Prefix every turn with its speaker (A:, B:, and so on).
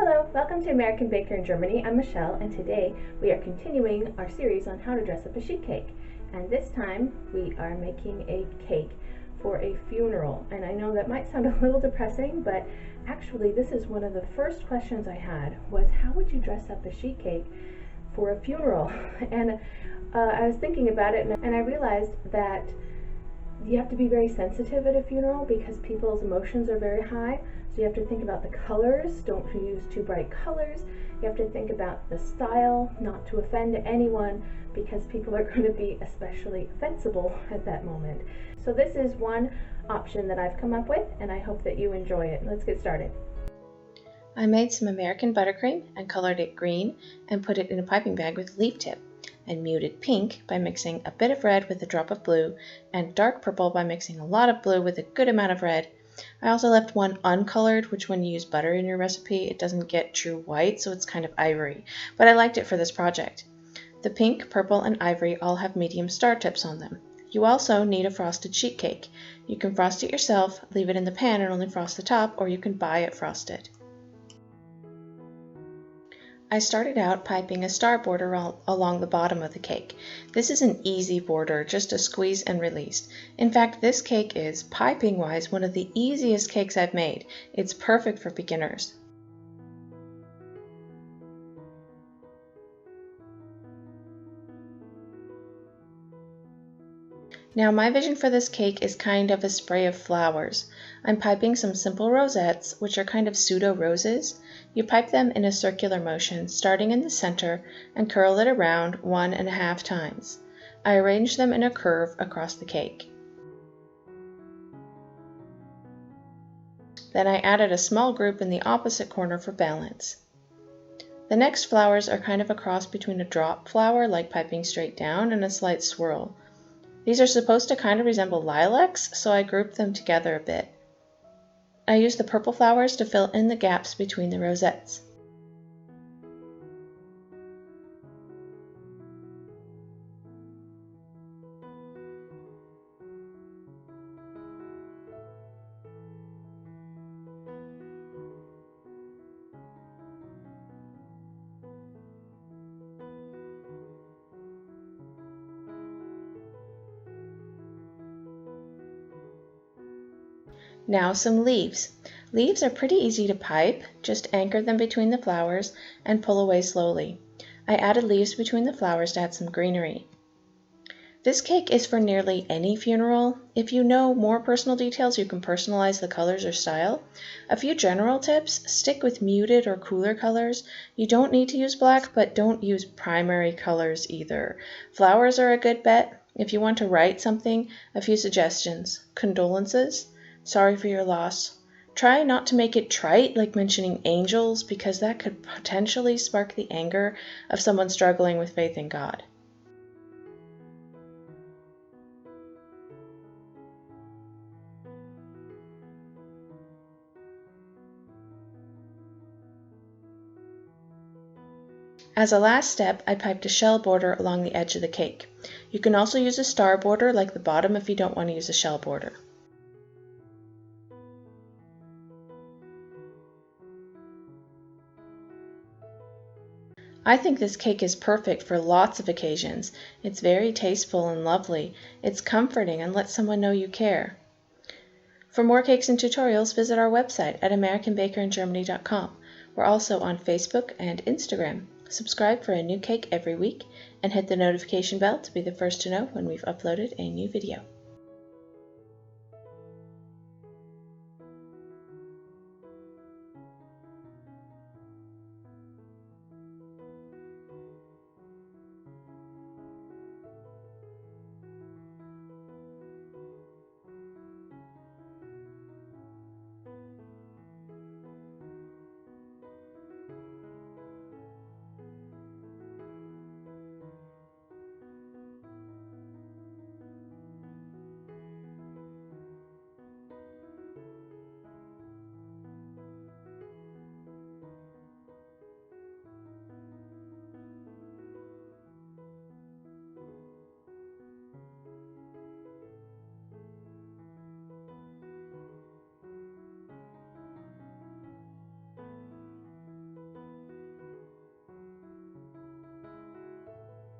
A: Hello, welcome to American Baker in Germany. I'm Michelle, and today we are continuing our series on how to dress up a sheet cake. And this time we are making a cake for a funeral. And I know that might sound a little depressing, but actually this is one of the first questions I had was how would you dress up a sheet cake for a funeral? And I was thinking about it and I realized that you have to be very sensitive at a funeral because people's emotions are very high. So you have to think about the colors, don't use too bright colors. You have to think about the style, not to offend anyone because people are going to be especially offensible at that moment. So this is one option that I've come up with and I hope that you enjoy it. Let's get started.
B: I made some American buttercream and colored it green and put it in a piping bag with leaf tip, and muted pink by mixing a bit of red with a drop of blue, and dark purple by mixing a lot of blue with a good amount of red. I also left one uncolored, which when you use butter in your recipe, it doesn't get true white, so it's kind of ivory, but I liked it for this project. The pink, purple, and ivory all have medium star tips on them. You also need a frosted sheet cake. You can frost it yourself, leave it in the pan and only frost the top, or you can buy it frosted. I started out piping a star border along the bottom of the cake. This is an easy border, just a squeeze and release. In fact, this cake is, piping-wise, one of the easiest cakes I've made. It's perfect for beginners. Now my vision for this cake is kind of a spray of flowers. I'm piping some simple rosettes, which are kind of pseudo roses. You pipe them in a circular motion, starting in the center, and curl it around 1.5 times. I arrange them in a curve across the cake. Then I added a small group in the opposite corner for balance. The next flowers are kind of a cross between a drop flower, like piping straight down, and a slight swirl. These are supposed to kind of resemble lilacs, so I grouped them together a bit. I used the purple flowers to fill in the gaps between the rosettes. Now some leaves. Leaves are pretty easy to pipe, just anchor them between the flowers and pull away slowly. I added leaves between the flowers to add some greenery. This cake is for nearly any funeral. If you know more personal details, you can personalize the colors or style. A few general tips: stick with muted or cooler colors. You don't need to use black, but don't use primary colors either. Flowers are a good bet. If you want to write something, a few suggestions: condolences, sorry for your loss. Try not to make it trite, like mentioning angels, because that could potentially spark the anger of someone struggling with faith in God. As a last step, I piped a shell border along the edge of the cake. You can also use a star border like the bottom if you don't want to use a shell border. I think this cake is perfect for lots of occasions. It's very tasteful and lovely. It's comforting and lets someone know you care. For more cakes and tutorials, visit our website at AmericanBakerInGermany.com. We're also on Facebook and Instagram. Subscribe for a new cake every week and hit the notification bell to be the first to know when we've uploaded a new video.